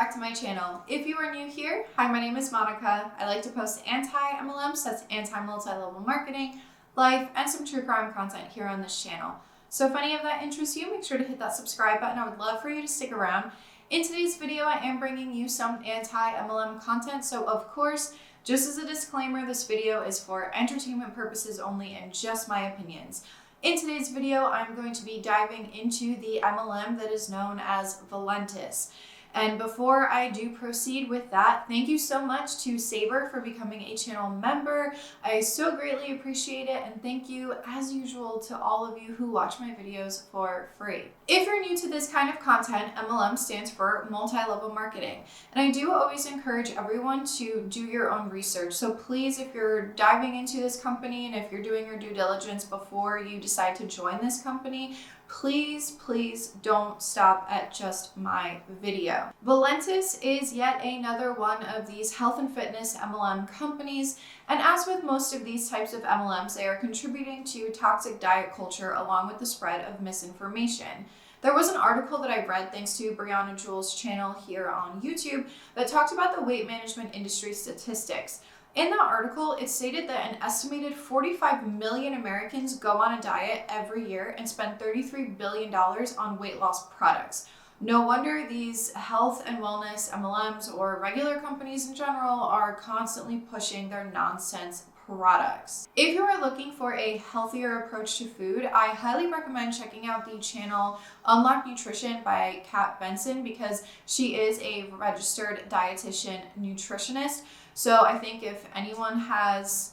back to my channel. If you are new here, hi, my name is Monica. I like to post anti-MLM, that's anti-multi-level marketing, life, and some true crime content here on this channel. So if any of that interests you, make sure to hit that subscribe button. I would love for you to stick around. In today's video, I am bringing you some anti-MLM content. So of course, just as a disclaimer, this video is for entertainment purposes only and just my opinions. In today's video, I'm going to be diving into the MLM that is known as Valentus. And before I do proceed with that, thank you so much to Saber for becoming a channel member. I so greatly appreciate it, and thank you as usual to all of you who watch my videos for free. If you're new to this kind of content, MLM stands for multi-level marketing. And I do always encourage everyone to do your own research. So please, if you're diving into this company and if you're doing your due diligence before you decide to join this company, please don't stop at just my video. Valentus is yet another one of these health and fitness MLM companies, and as with most of these types of MLMs, they are contributing to toxic diet culture along with the spread of misinformation. There was an article that I read thanks to Brianna Jewell's channel here on YouTube that talked about the weight management industry statistics. In that article, it stated that an estimated 45 million Americans go on a diet every year and spend $33 billion on weight loss products. No wonder these health and wellness MLMs or regular companies in general are constantly pushing their nonsense products. If you are looking for a healthier approach to food, I highly recommend checking out the channel Unlock Nutrition by Kat Benson because she is a registered dietitian nutritionist. So I think if anyone has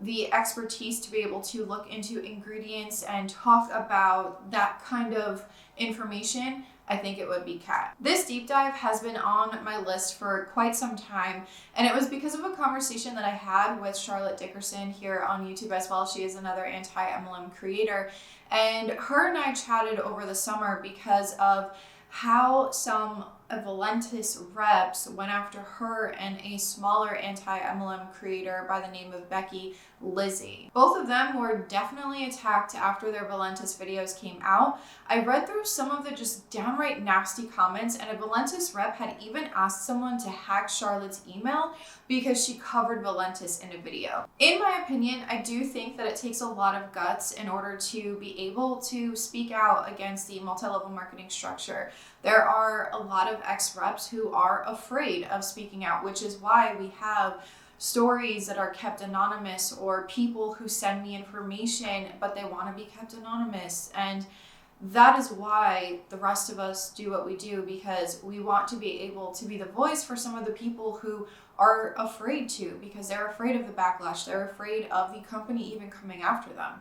the expertise to be able to look into ingredients and talk about that kind of information, I think it would be Kat. This deep dive has been on my list for quite some time, and it was because of a conversation that I had with Charlotte Dickerson here on YouTube as well. She is another anti-MLM creator, and her and I chatted over the summer because of how some Valentus reps went after her and a smaller anti-MLM creator by the name of Becky, Lizzie. Both of them were definitely attacked after their Valentus videos came out. I read through some of the just downright nasty comments, and a Valentus rep had even asked someone to hack Charlotte's email because she covered Valentus in a video. In my opinion, I do think that it takes a lot of guts in order to be able to speak out against the multi-level marketing structure. There are a lot of ex-reps who are afraid of speaking out, which is why we have stories that are kept anonymous or people who send me information, but they want to be kept anonymous. And that is why the rest of us do what we do, because we want to be able to be the voice for some of the people who are afraid to, because they're afraid of the backlash. They're afraid of the company even coming after them.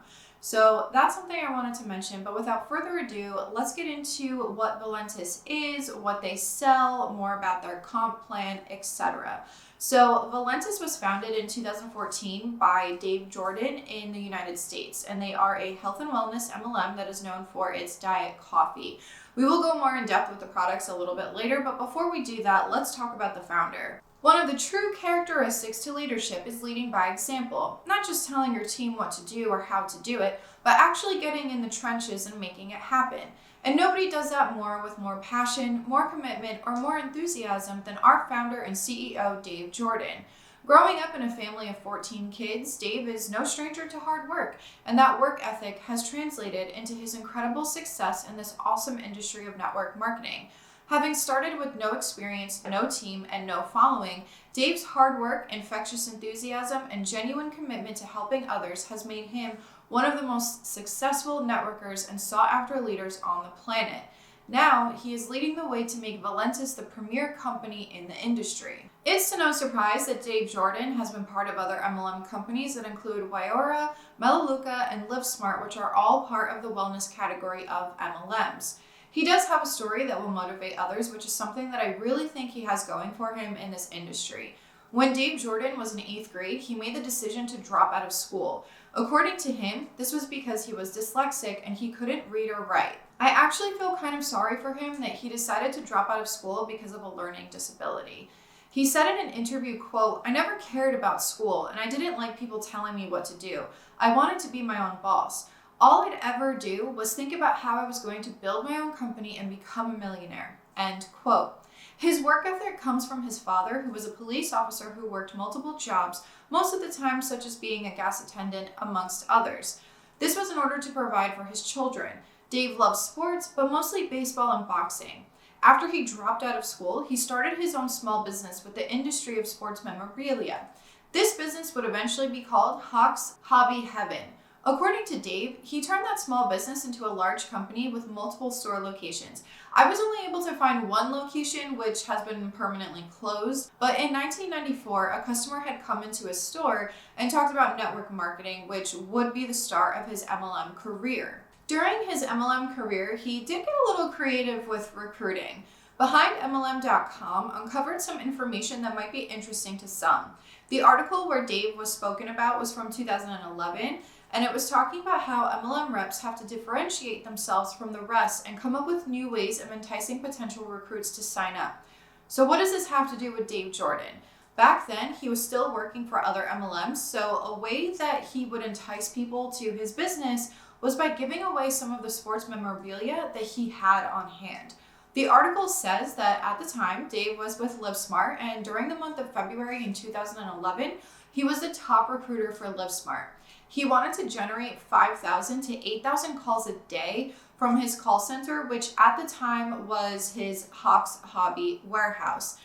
So that's something I wanted to mention, but without further ado, let's get into what Valentus is, what they sell, more about their comp plan, etc. So Valentus was founded in 2014 by Dave Jordan in the United States, and they are a health and wellness MLM that is known for its diet coffee. We will go more in depth with the products a little bit later, but before we do that, let's talk about the founder. One of the true characteristics to leadership is leading by example, not just telling your team what to do or how to do it, but actually getting in the trenches and making it happen. And nobody does that more with more passion, more commitment, or more enthusiasm than our founder and CEO, Dave Jordan. Growing up in a family of 14 kids, Dave is no stranger to hard work, and that work ethic has translated into his incredible success in this awesome industry of network marketing. Having started with no experience, no team, and no following, Dave's hard work, infectious enthusiasm, and genuine commitment to helping others has made him one of the most successful networkers and sought-after leaders on the planet. Now, he is leading the way to make Valentus the premier company in the industry. It's to no surprise that Dave Jordan has been part of other MLM companies that include Wyora, Melaleuca, and LiveSmart, which are all part of the wellness category of MLMs. He does have a story that will motivate others, which is something that I really think he has going for him in this industry. When Dave Jordan was in 8th grade, he made the decision to drop out of school. According to him, this was because he was dyslexic and he couldn't read or write. I actually feel kind of sorry for him that he decided to drop out of school because of a learning disability. He said in an interview, quote, "I never cared about school and I didn't like people telling me what to do. I wanted to be my own boss. All I'd ever do was think about how I was going to build my own company and become a millionaire." end quote. His work ethic comes from his father, who was a police officer who worked multiple jobs, most of the time such as being a gas attendant, amongst others. This was in order to provide for his children. Dave loves sports, but mostly baseball and boxing. After he dropped out of school, he started his own small business with the industry of sports memorabilia. This business would eventually be called Hawks Hobby Heaven. According to Dave, he turned that small business into a large company with multiple store locations. I was only able to find one location, which has been permanently closed, but in 1994, a customer had come into his store and talked about network marketing, which would be the start of his MLM career. During his MLM career, he did get a little creative with recruiting. BehindMLM.com uncovered some information that might be interesting to some. The article where Dave was spoken about was from 2011, and it was talking about how MLM reps have to differentiate themselves from the rest and come up with new ways of enticing potential recruits to sign up. So what does this have to do with Dave Jordan? Back then, he was still working for other MLMs, so a way that he would entice people to his business was by giving away some of the sports memorabilia that he had on hand. The article says that at the time, Dave was with LiveSmart, and during the month of February in 2011, he was the top recruiter for LiveSmart. He wanted to generate 5,000 to 8,000 calls a day from his call center, which at the time was his Hawks Hobby warehouse.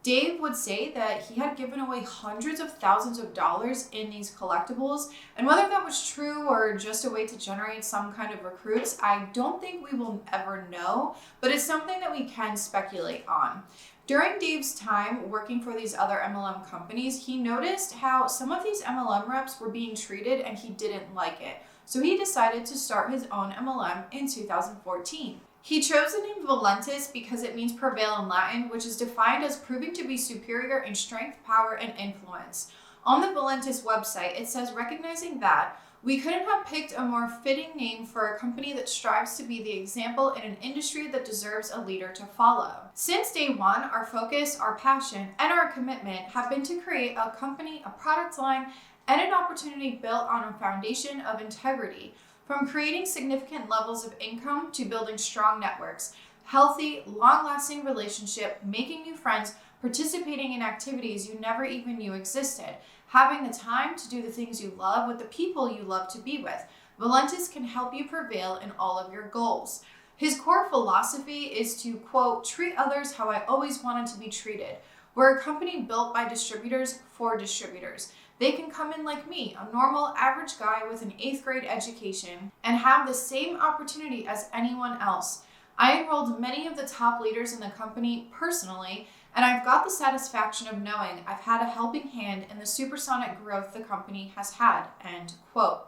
Dave would say that he had given away hundreds of thousands of dollars in these collectibles, and whether that was true or just a way to generate some kind of recruits, I don't think we will ever know, but it's something that we can speculate on. During Dave's time working for these other MLM companies, he noticed how some of these MLM reps were being treated and he didn't like it. So he decided to start his own MLM in 2014. He chose the name Valentus because it means prevail in Latin, which is defined as proving to be superior in strength, power, and influence. On the Valentus website, it says, recognizing that we couldn't have picked a more fitting name for a company that strives to be the example in an industry that deserves a leader to follow. Since day one, our focus, our passion, and our commitment have been to create a company, a product line, and an opportunity built on a foundation of integrity. From creating significant levels of income to building strong networks, healthy, long-lasting relationship, making new friends, participating in activities you never even knew existed, having the time to do the things you love with the people you love to be with. Valentus can help you prevail in all of your goals. His core philosophy is to, quote, treat others how I always wanted to be treated. We're a company built by distributors for distributors. They can come in like me, a normal, average guy with an 8th grade education, and have the same opportunity as anyone else. I enrolled many of the top leaders in the company personally, and I've got the satisfaction of knowing I've had a helping hand in the supersonic growth the company has had, end quote.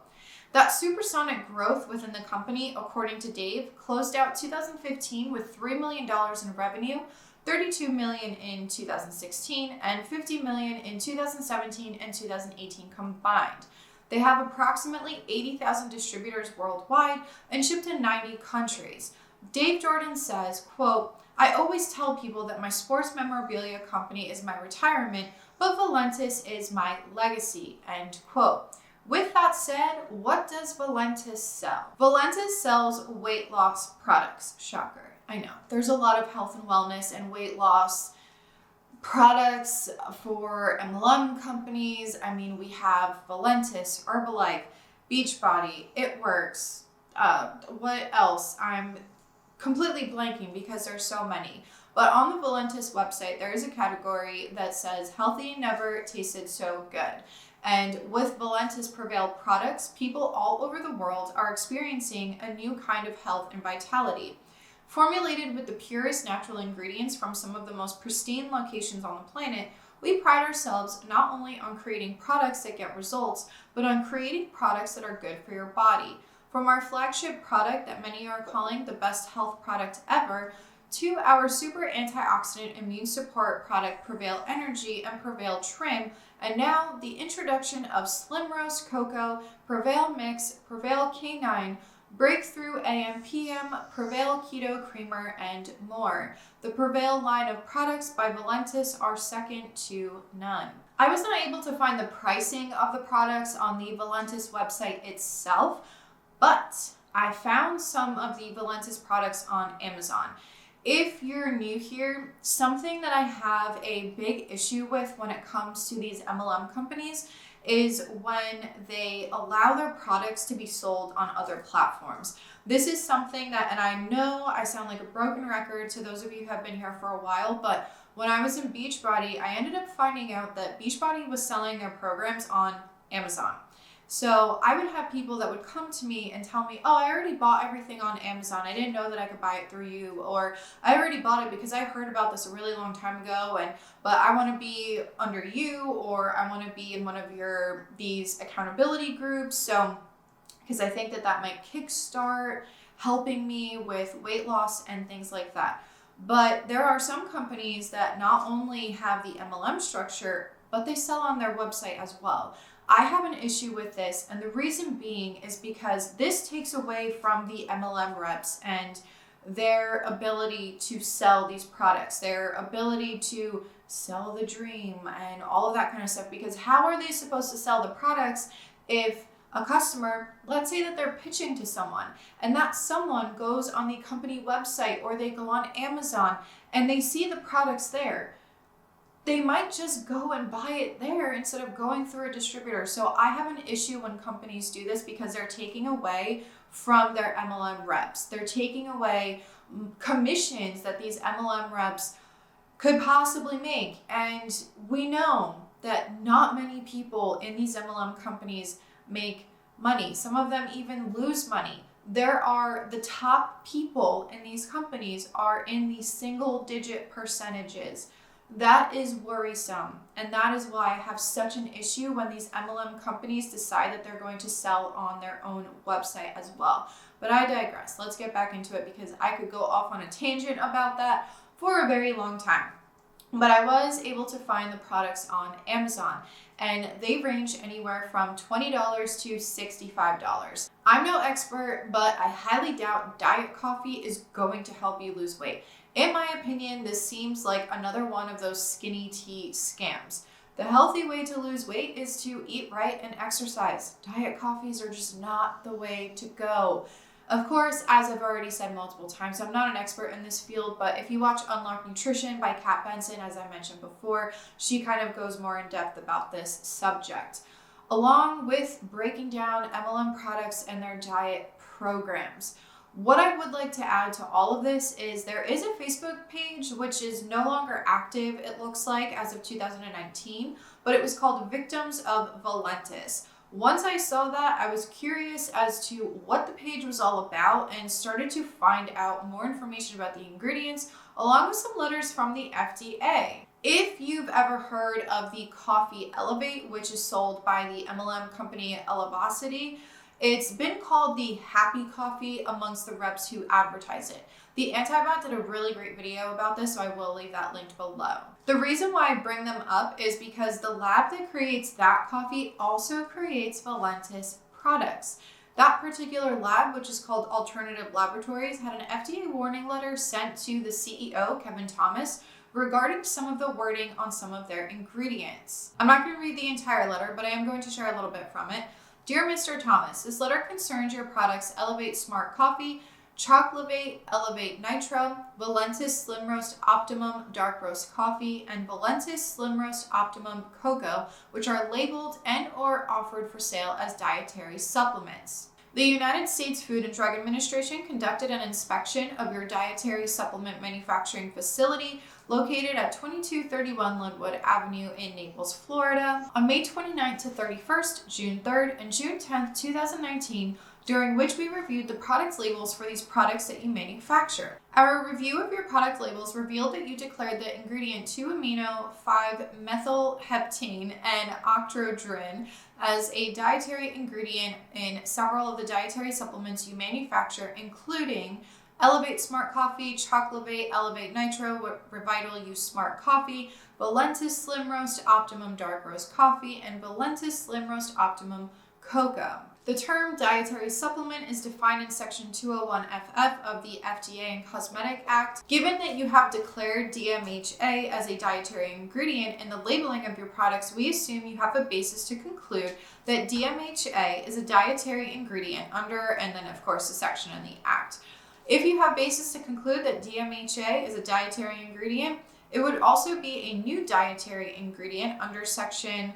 That supersonic growth within the company, according to Dave, closed out 2015 with $3 million in revenue, $32 million in 2016, and $50 million in 2017 and 2018 combined. They have approximately 80,000 distributors worldwide and ship to 90 countries. Dave Jordan says, quote, I always tell people that my sports memorabilia company is my retirement, but Valentus is my legacy, end quote. With that said, what does Valentus sell? Valentus sells weight loss products. Shocker. I know. There's a lot of health and wellness and weight loss products for MLM companies. I mean, we have Valentus, Herbalife, Beachbody, It Works. What else? I'm completely blanking because there's so many. But on the Valentus website, there is a category that says healthy never tasted so good. And with Valentus Prevail products, people all over the world are experiencing a new kind of health and vitality. Formulated with the purest natural ingredients from some of the most pristine locations on the planet, we pride ourselves not only on creating products that get results, but on creating products that are good for your body. From our flagship product that many are calling the best health product ever, to our super antioxidant immune support product Prevail Energy and Prevail Trim, and now the introduction of Slim Roast Cocoa, Prevail Mix, Prevail K9, Breakthrough AM/PM, Prevail Keto Creamer, and more. The Prevail line of products by Valentus are second to none. I was not able to find the pricing of the products on the Valentus website itself, but I found some of the Valentus products on Amazon. If you're new here, something that I have a big issue with when it comes to these MLM companies is when they allow their products to be sold on other platforms. This is something that, and I know I sound like a broken record to those of you who have been here for a while, but when I was in Beachbody, I ended up finding out that Beachbody was selling their programs on Amazon. So I would have people that would come to me and tell me, oh, I already bought everything on Amazon. I didn't know that I could buy it through you. Or I already bought it because I heard about this a really long time ago, but I want to be under you, or I want to be in one of these accountability groups. So, because I think that might kickstart helping me with weight loss and things like that. But there are some companies that not only have the MLM structure, but they sell on their website as well. I have an issue with this, and the reason being is because this takes away from the MLM reps and their ability to sell these products, their ability to sell the dream and all of that kind of stuff. Because how are they supposed to sell the products if a customer, let's say that they're pitching to someone, and that someone goes on the company website or they go on Amazon and they see the products there? They might just go and buy it there instead of going through a distributor. So I have an issue when companies do this because they're taking away from their MLM reps. They're taking away commissions that these MLM reps could possibly make. And we know that not many people in these MLM companies make money. Some of them even lose money. The top people in these companies are in the single-digit percentages. That is worrisome, and that is why I have such an issue when these MLM companies decide that they're going to sell on their own website as well. But I digress. Let's get back into it because I could go off on a tangent about that for a very long time. But I was able to find the products on Amazon, and they range anywhere from $20 to $65. I'm no expert, but I highly doubt diet coffee is going to help you lose weight. In my opinion, this seems like another one of those skinny tea scams. The healthy way to lose weight is to eat right and exercise. Diet coffees are just not the way to go. Of course, as I've already said multiple times, I'm not an expert in this field, but if you watch Unlock Nutrition by Kat Benson, as I mentioned before, she kind of goes more in depth about this subject, along with breaking down MLM products and their diet programs. What I would like to add to all of this is there is a Facebook page which is no longer active, it looks like, as of 2019, but it was called Victims of Valentus. Once I saw that, I was curious as to what the page was all about and started to find out more information about the ingredients, along with some letters from the FDA. If you've ever heard of the coffee Elevate, which is sold by the MLM company Elevacity, it's been called the happy coffee amongst the reps who advertise it. The Antibot did a really great video about this, so I will leave that linked below. The reason why I bring them up is because the lab that creates that coffee also creates Valentus products. That particular lab, which is called Alternative Laboratories, had an FDA warning letter sent to the CEO, Kevin Thomas, regarding some of the wording on some of their ingredients. I'm not going to read the entire letter, but I am going to share a little bit from it. Dear Mr. Thomas, this letter concerns your products Elevate Smart Coffee, Chocolate, Elevate Nitro, Valentus Slim Roast Optimum Dark Roast Coffee, and Valentus Slim Roast Optimum Cocoa, which are labeled and or offered for sale as dietary supplements. The United States Food and Drug Administration conducted an inspection of your dietary supplement manufacturing facility located at 2231 Linwood Avenue in Naples, Florida, on May 29th to 31st, June 3rd, and June 10th, 2019, during which we reviewed the product labels for these products that you manufacture. Our review of your product labels revealed that you declared the ingredient 2-amino-5-methylheptane and octrodrin as a dietary ingredient in several of the dietary supplements you manufacture, including Elevate Smart Coffee, Chocolate, Elevate Nitro, Revital Use Smart Coffee, Valentus Slim Roast Optimum Dark Roast Coffee, and Valentus Slim Roast Optimum Cocoa. The term dietary supplement is defined in Section 201FF of the FDA and Cosmetic Act. Given that you have declared DMHA as a dietary ingredient in the labeling of your products, we assume you have a basis to conclude that DMHA is a dietary ingredient under, and then of course, the section in the Act. If you have basis to conclude that DMHA is a dietary ingredient, it would also be a new dietary ingredient under Section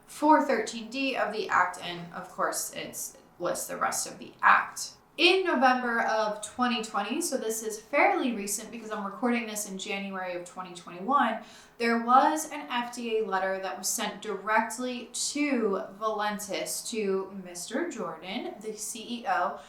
413D of the Act, and of course it lists the rest of the Act. In November of 2020, so this is fairly recent because I'm recording this in January of 2021, there was an FDA letter that was sent directly to Valentus, to Mr. Jordan, the CEO,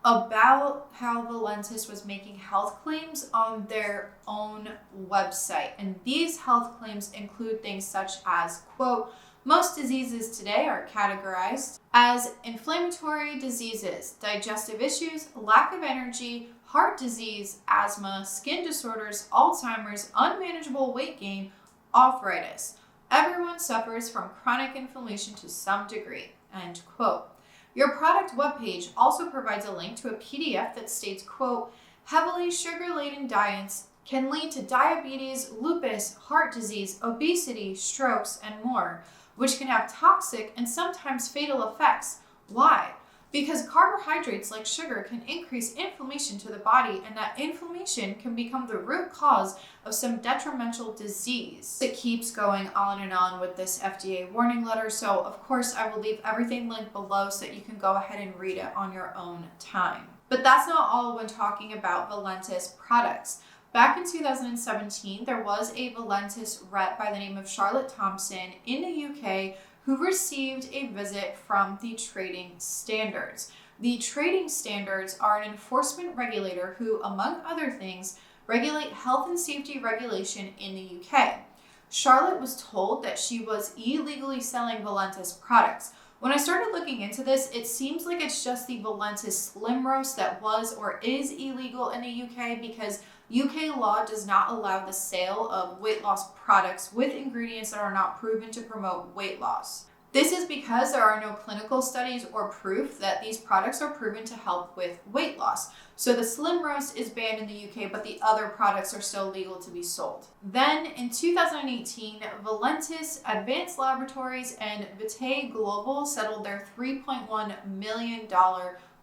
about how Valentus was making health claims on their own website. And these health claims include things such as, quote, most diseases today are categorized as inflammatory diseases, digestive issues, lack of energy, heart disease, asthma, skin disorders, Alzheimer's, unmanageable weight gain, arthritis. Everyone suffers from chronic inflammation to some degree, end quote. Your product webpage also provides a link to a PDF that states, quote, heavily sugar-laden diets can lead to diabetes, lupus, heart disease, obesity, strokes, and more, which can have toxic and sometimes fatal effects. Why? Because carbohydrates like sugar can increase inflammation to the body, and that inflammation can become the root cause of some detrimental disease. It keeps going on and on with this FDA warning letter, so of course I will leave everything linked below so that you can go ahead and read it on your own time. But that's not all when talking about Valentus products. Back in 2017, there was a Valentus Rep by the name of Charlotte Thompson in the UK who received a visit from the trading standards. The trading standards are an enforcement regulator who, among other things, regulate health and safety regulation in the UK. Charlotte was told that she was illegally selling Valentus products. When I started looking into this, it seems like it's just the Valentus Slim Roast that was or is illegal in the UK, because UK law does not allow the sale of weight loss products with ingredients that are not proven to promote weight loss. This is because there are no clinical studies or proof that these products are proven to help with weight loss. So the Slim Roast is banned in the UK, but the other products are still legal to be sold. Then in 2018, Valentus, Advanced Laboratories, and Vitae Global settled their $3.1 million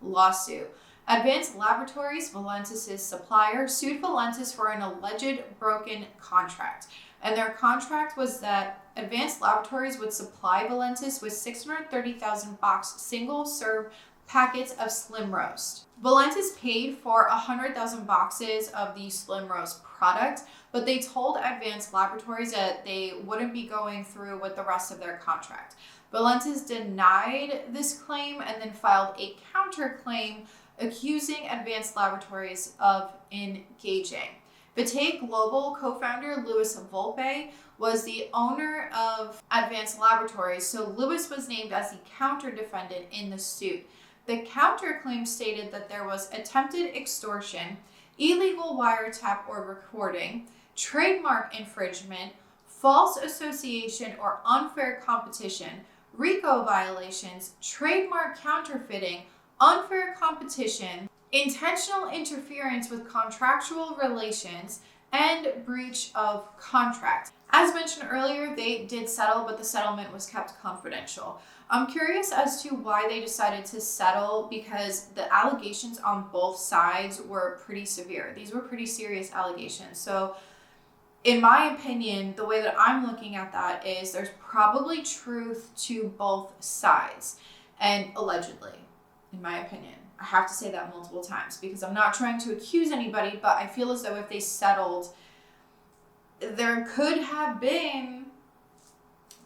lawsuit. Advanced Laboratories, Valentus' supplier, sued Valentus for an alleged broken contract. And their contract was that Advanced Laboratories would supply Valentus with 630,000 box single-serve packets of Slim Roast. Valentus paid for 100,000 boxes of the Slim Roast product, but they told Advanced Laboratories that they wouldn't be going through with the rest of their contract. Valentus denied this claim and then filed a counterclaim accusing Advanced Laboratories of engaging. Vitae Global co-founder Louis Volpe was the owner of Advanced Laboratories, so Louis was named as the counter-defendant in the suit. The counterclaim stated that there was attempted extortion, illegal wiretap or recording, trademark infringement, false association or unfair competition, RICO violations, trademark counterfeiting, unfair competition, intentional interference with contractual relations, and breach of contract. As mentioned earlier, they did settle, but the settlement was kept confidential. I'm curious as to why they decided to settle, because the allegations on both sides were pretty severe. These were pretty serious allegations. So in my opinion, the way that I'm looking at that is there's probably truth to both sides, and allegedly, in my opinion. I have to say that multiple times because I'm not trying to accuse anybody, but I feel as though if they settled, there could have been,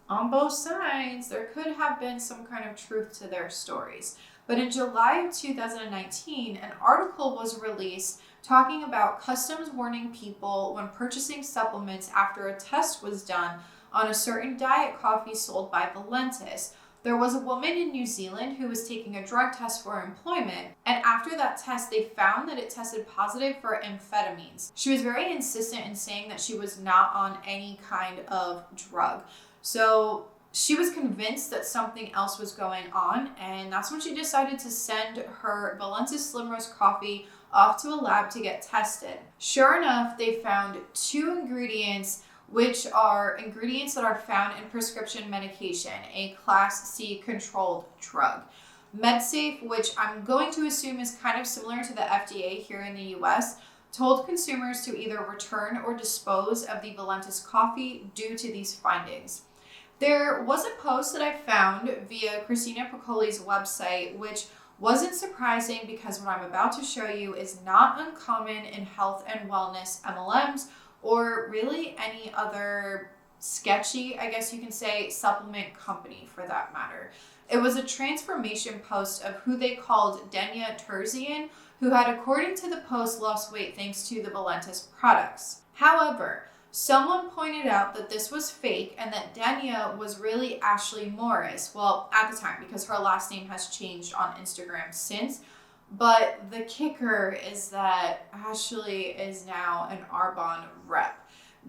on both sides, there could have been some kind of truth to their stories. But in July of 2019, an article was released talking about customs warning people when purchasing supplements after a test was done on a certain diet coffee sold by Valentus. There was a woman in New Zealand who was taking a drug test for employment, and after that test, they found that it tested positive for amphetamines. She was very insistent in saying that she was not on any kind of drug. So she was convinced that something else was going on, and that's when she decided to send her Valentus Slim Roast coffee off to a lab to get tested. Sure enough, they found 2 ingredients which are ingredients that are found in prescription medication, a Class C controlled drug. MedSafe, which I'm going to assume is kind of similar to the FDA here in the US, told consumers to either return or dispose of the Valentus coffee due to these findings. There was a post that I found via Christina Piccoli's website, which wasn't surprising because what I'm about to show you is not uncommon in health and wellness MLMs or really any other sketchy, I guess you can say, supplement company for that matter. It was a transformation post of who they called Denya Terzian, who had, according to the post, lost weight thanks to the Valentus products. However, someone pointed out that this was fake and that Denya was really Ashley Morris. Well, at the time, because her last name has changed on Instagram since. But the kicker is that Ashley is now an Arbonne rep.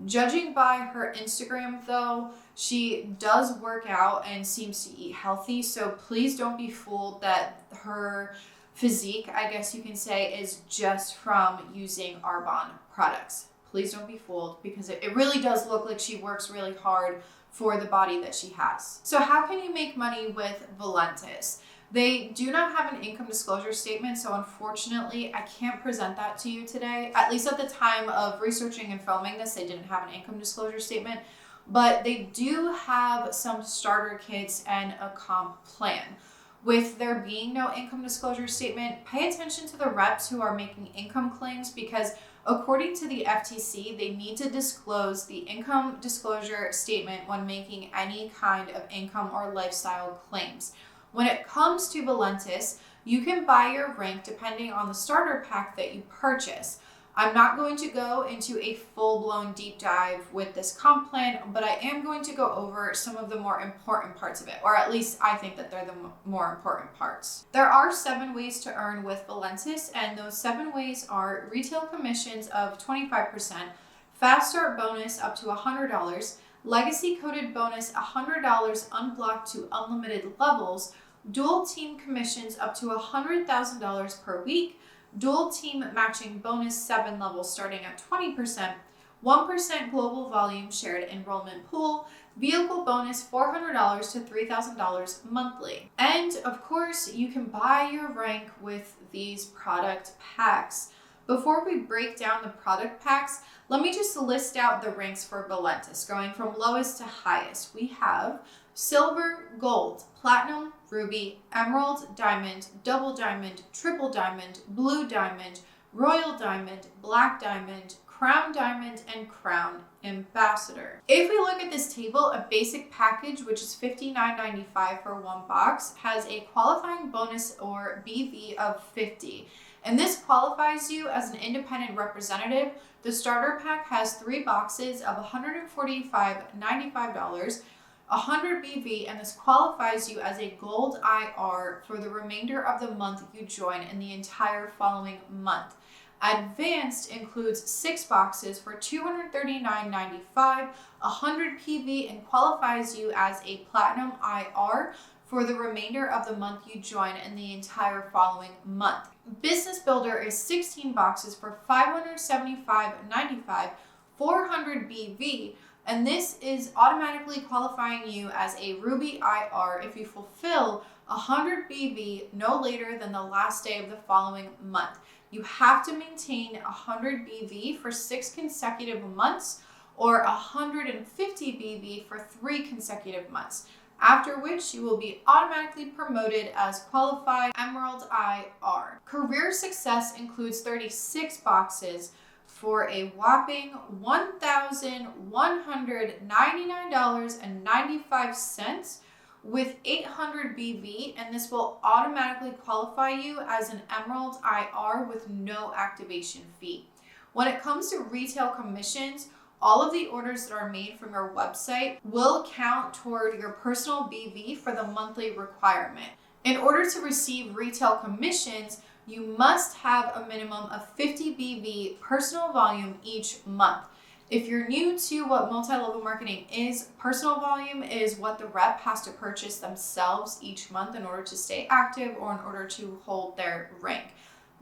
Judging by her Instagram, though, she does work out and seems to eat healthy. So please don't be fooled that her physique, I guess you can say, is just from using Arbonne products. Please don't be fooled because it really does look like she works really hard for the body that she has. So how can you make money with Valentus? They do not have an income disclosure statement, so unfortunately, I can't present that to you today. At least at the time of researching and filming this, they didn't have an income disclosure statement, but they do have some starter kits and a comp plan. With there being no income disclosure statement, pay attention to the reps who are making income claims because according to the FTC, they need to disclose the income disclosure statement when making any kind of income or lifestyle claims. When it comes to Valentus, you can buy your rank depending on the starter pack that you purchase. I'm not going to go into a full-blown deep dive with this comp plan, but I am going to go over some of the more important parts of it, or at least I think that they're the more important parts. There are 7 ways to earn with Valentus, and those 7 ways are retail commissions of 25%, fast start bonus up to $100, legacy coded bonus $100 unblocked to unlimited levels, dual team commissions up to $100,000 per week, dual team matching bonus 7 levels starting at 20%, 1% global volume shared enrollment pool, vehicle bonus $400 to $3,000 monthly. And of course, you can buy your rank with these product packs. Before we break down the product packs, let me just list out the ranks for Valentus, going from lowest to highest. We have silver, gold, platinum, ruby, emerald, diamond, double diamond, triple diamond, blue diamond, royal diamond, black diamond, crown diamond, and crown ambassador. If we look at this table, a basic package, which is $59.95 for 1 box, has a qualifying bonus or BV of 50. And this qualifies you as an independent representative. The starter pack has 3 boxes of $145.95, 100 BV, and this qualifies you as a gold IR for the remainder of the month you join and the entire following month. Advanced includes 6 boxes for $239.95, 100 PV, and qualifies you as a platinum IR for the remainder of the month you join and the entire following month. Business Builder is 16 boxes for $575.95, 400 BV, and this is automatically qualifying you as a Ruby IR if you fulfill 100 BV no later than the last day of the following month. You have to maintain 100 BV for 6 consecutive months or 150 BV for 3 consecutive months, after which you will be automatically promoted as qualified Emerald IR. Career Success includes 36 boxes for a whopping $1,199.95 with 800 BV, and this will automatically qualify you as an Emerald IR with no activation fee. When it comes to retail commissions, all of the orders that are made from your website will count toward your personal BV for the monthly requirement. In order to receive retail commissions, you must have a minimum of 50 BV personal volume each month. If you're new to what multi-level marketing is, personal volume is what the rep has to purchase themselves each month in order to stay active or in order to hold their rank.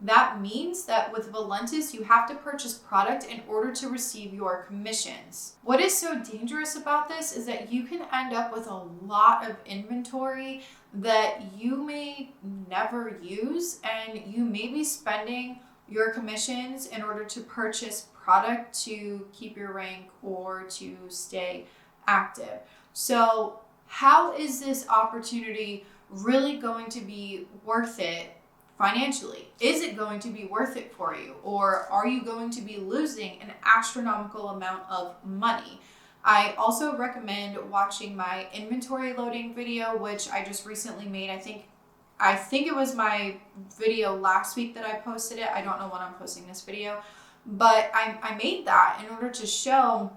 That means that with Valentus, you have to purchase product in order to receive your commissions. What is so dangerous about this is that you can end up with a lot of inventory that you may never use, and you may be spending your commissions in order to purchase product to keep your rank or to stay active. So how is this opportunity really going to be worth it financially? Is it going to be worth it for you? Or are you going to be losing an astronomical amount of money? I also recommend watching my inventory loading video, which I just recently made. I think it was my video last week that I posted it. I don't know when I'm posting this video, but I made that in order to show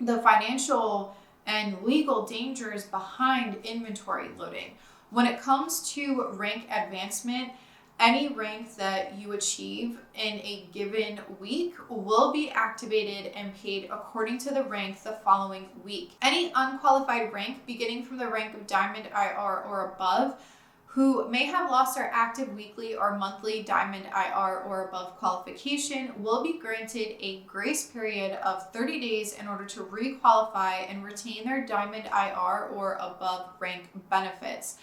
the financial and legal dangers behind inventory loading. When it comes to rank advancement, any rank that you achieve in a given week will be activated and paid according to the rank the following week. Any unqualified rank beginning from the rank of Diamond IR or above who may have lost their active weekly or monthly Diamond IR or above qualification will be granted a grace period of 30 days in order to requalify and retain their Diamond IR or above rank benefits.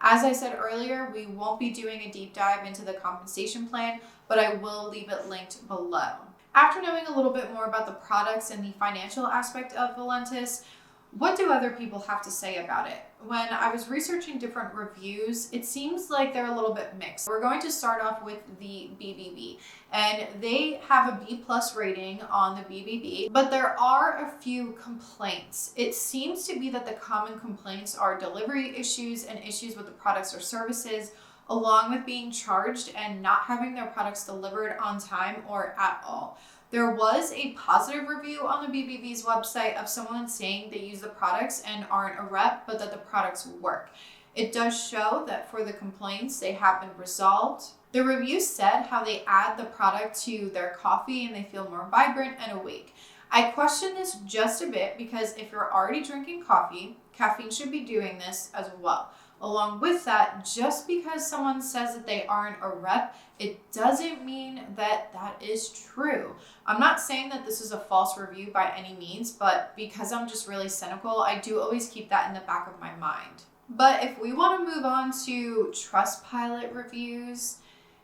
As I said earlier, we won't be doing a deep dive into the compensation plan, but I will leave it linked below. After knowing a little bit more about the products and the financial aspect of Valentus, what do other people have to say about it? When I was researching different reviews, it seems like they're a little bit mixed. We're going to start off with the BBB, and they have a B+ rating on the BBB, but there are a few complaints. It seems to be that the common complaints are delivery issues and issues with the products or services, along with being charged and not having their products delivered on time or at all. There was a positive review on the BBB's website of someone saying they use the products and aren't a rep, but that the products work. It does show that for the complaints, they have been resolved. The review said how they add the product to their coffee and they feel more vibrant and awake. I question this just a bit because if you're already drinking coffee, caffeine should be doing this as well. Along with that, just because someone says that they aren't a rep, it doesn't mean that that is true. I'm not saying that this is a false review by any means, but because I'm just really cynical, I do always keep that in the back of my mind. But if we want to move on to Trustpilot reviews,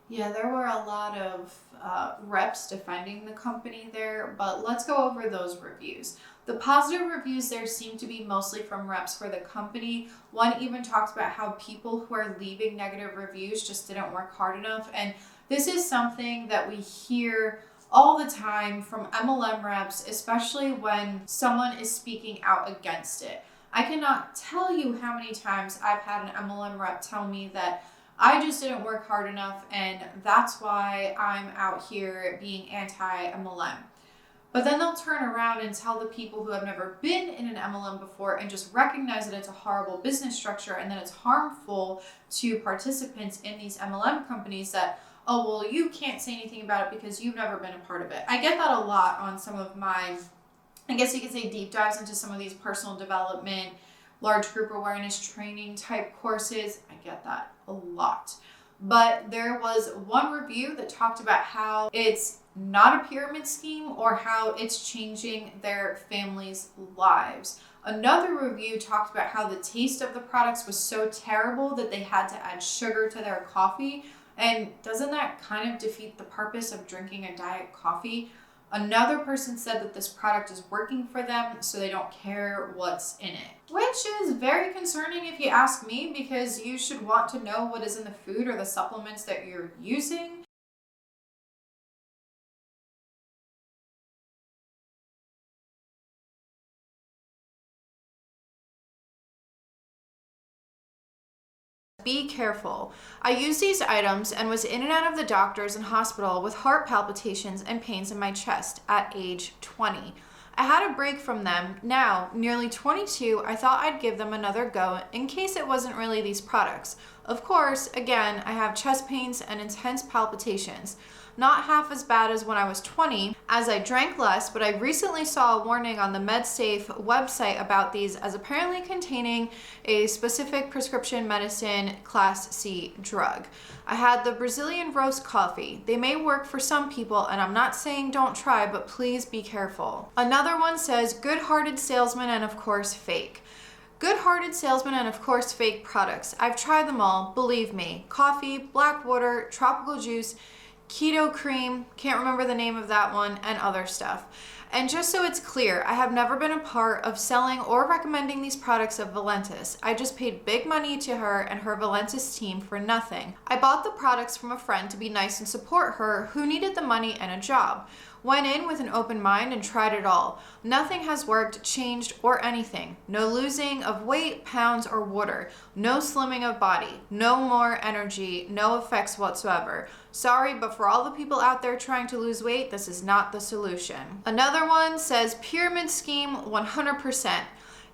yeah, there were a lot of reps defending the company there, but let's go over those reviews. The positive reviews there seem to be mostly from reps for the company. One even talks about how people who are leaving negative reviews just didn't work hard enough. And this is something that we hear all the time from MLM reps, especially when someone is speaking out against it. I cannot tell you how many times I've had an MLM rep tell me that I just didn't work hard enough and that's why I'm out here being anti-MLM. But then they'll turn around and tell the people who have never been in an MLM before and just recognize that it's a horrible business structure and that it's harmful to participants in these MLM companies that, oh, well, you can't say anything about it because you've never been a part of it. I get that a lot on some of my, I guess you could say, deep dives into some of these personal development, large group awareness training type courses. I get that a lot. But there was one review that talked about how it's not a pyramid scheme or how it's changing their families' lives. Another review talked about how the taste of the products was so terrible that they had to add sugar to their coffee. And doesn't that kind of defeat the purpose of drinking a diet coffee? Another person said that this product is working for them, so they don't care what's in it. Which is very concerning if you ask me, because you should want to know what is in the food or the supplements that you're using. Be careful. I used these items and was in and out of the doctors and hospital with heart palpitations and pains in my chest at age 20. I had a break from them. Now, nearly 22, I thought I'd give them another go in case it wasn't really these products. Of course, again, I have chest pains and intense palpitations. Not half as bad as when I was 20. as I drank less, but I recently saw a warning on the MedSafe website about these as apparently containing a specific prescription medicine class C drug. I had the Brazilian roast coffee. They may work for some people, and I'm not saying don't try, but please be careful. Another one says good-hearted salesman and of course fake. Good-hearted salesman and of course fake products. I've tried them all, believe me. Coffee, black water, tropical juice, keto cream, can't remember the name of that one, and other stuff. And just so it's clear, I have never been a part of selling or recommending these products of Valentus. I just paid big money to her and her Valentus team for nothing. I bought the products from a friend to be nice and support her who needed the money and a job. Went in with an open mind and tried it all. Nothing has worked, changed, or anything. No losing of weight, pounds, or water. No slimming of body. No more energy. No effects whatsoever. Sorry, but for all the people out there trying to lose weight, this is not the solution. Another one says pyramid scheme 100%.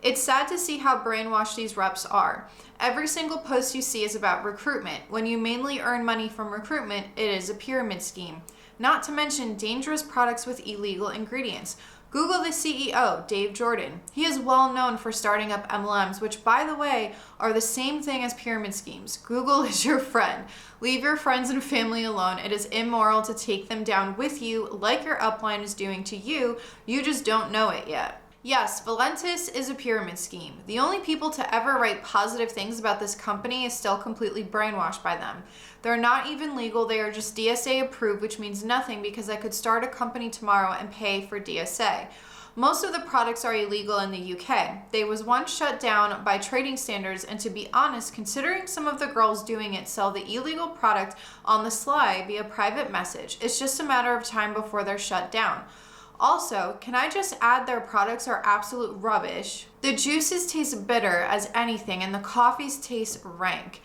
It's sad to see how brainwashed these reps are. Every single post you see is about recruitment. When you mainly earn money from recruitment, it is a pyramid scheme. Not to mention dangerous products with illegal ingredients. Google the CEO, Dave Jordan. He is well known for starting up MLMs, which by the way, are the same thing as pyramid schemes. Google is your friend. Leave your friends and family alone. It is immoral to take them down with you like your upline is doing to you. You just don't know it yet. Yes, Valentus is a pyramid scheme. The only people to ever write positive things about this company is still completely brainwashed by them. They're not even legal, they are just DSA approved, which means nothing because I could start a company tomorrow and pay for DSA. Most of the products are illegal in the UK. They was once shut down by trading standards, and to be honest, considering some of the girls doing it sell the illegal product on the sly via private message, it's just a matter of time before they're shut down. Also, can I just add their products are absolute rubbish? The juices taste bitter as anything and the coffees taste rank.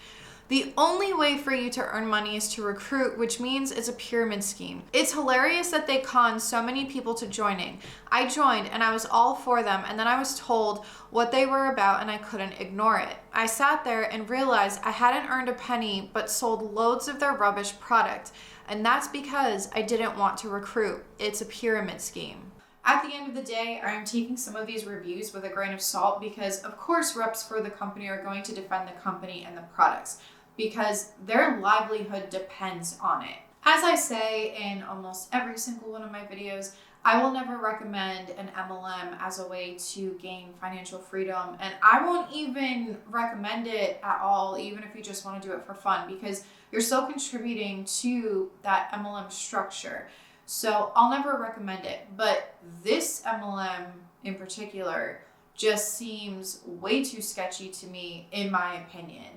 The only way for you to earn money is to recruit, which means it's a pyramid scheme. It's hilarious that they con so many people to joining. I joined and I was all for them, and then I was told what they were about and I couldn't ignore it. I sat there and realized I hadn't earned a penny but sold loads of their rubbish product. And that's because I didn't want to recruit. It's a pyramid scheme. At the end of the day, I'm taking some of these reviews with a grain of salt because of course reps for the company are going to defend the company and the products because their livelihood depends on it. As I say in almost every single one of my videos, I will never recommend an MLM as a way to gain financial freedom, and I won't even recommend it at all, even if you just want to do it for fun, because you're still contributing to that MLM structure. So I'll never recommend it, but this MLM in particular just seems way too sketchy to me, in my opinion.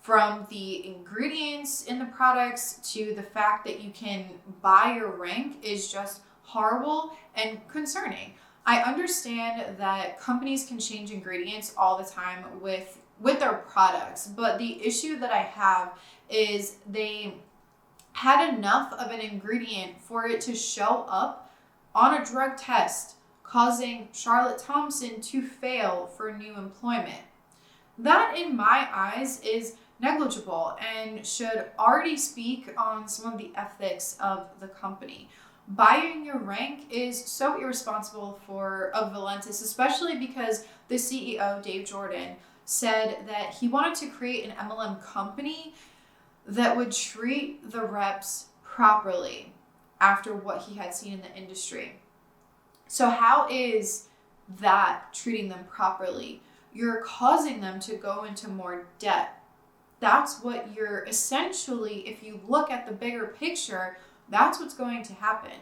From the ingredients in the products to the fact that you can buy your rank is just horrible and concerning. I understand that companies can change ingredients all the time with their products, but the issue that I have is they had enough of an ingredient for it to show up on a drug test, causing Charlotte Thompson to fail for new employment. That, in my eyes, is negligible and should already speak on some of the ethics of the company. Buying your rank is so irresponsible of Valentus, especially because the CEO, Dave Jordan, said that he wanted to create an MLM company that would treat the reps properly after what he had seen in the industry. So how is that treating them properly? You're causing them to go into more debt. That's what you're essentially, if you look at the bigger picture, that's what's going to happen.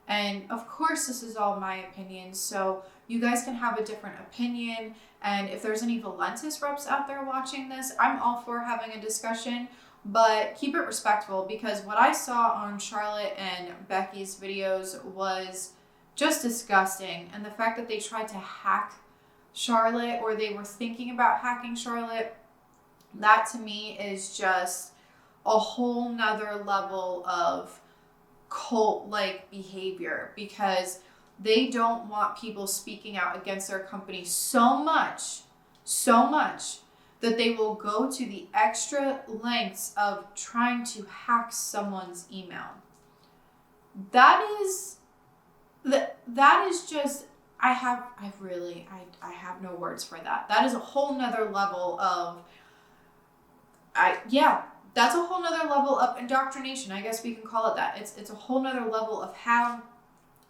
And of course, this is all my opinion, so you guys can have a different opinion. And if there's any Valentus reps out there watching this, I'm all for having a discussion, but keep it respectful, because what I saw on Charlotte and Becky's videos was just disgusting. And the fact that they tried to hack Charlotte, or they were thinking about hacking Charlotte, that to me is just a whole nother level of cult-like behavior, because they don't want people speaking out against their company so much that they will go to the extra lengths of trying to hack someone's email. That is that is just, I have no words for that. That is a whole nother level of, that's a whole nother level of indoctrination. I guess we can call it that. It's a whole nother level of how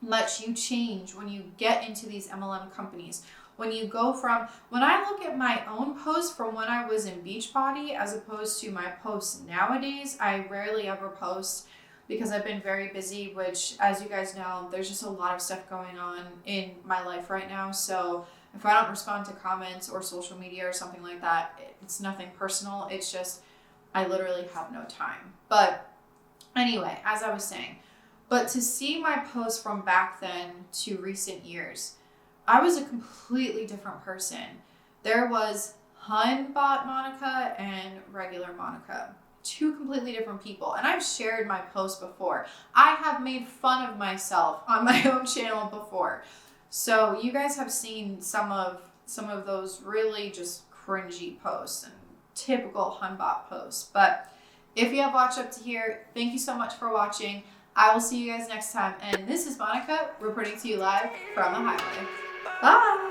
much you change when you get into these MLM companies. When you go from, when I look at my own posts from when I was in Beachbody as opposed to my posts nowadays, I rarely ever post because I've been very busy, which, as you guys know, there's just a lot of stuff going on in my life right now. So if I don't respond to comments or social media or something like that, it's nothing personal. It's just, I literally have no time. But anyway, as I was saying, but to see my posts from back then to recent years, I was a completely different person. There was Hun bot Monica and regular Monica. Two completely different people. And I've shared my posts before. I have made fun of myself on my own channel before. So you guys have seen some of those really just cringy posts and typical Hun bot posts. But if you have watched up to here, thank you so much for watching. I will see you guys next time. And this is Monica reporting to you live from the highway. Bye!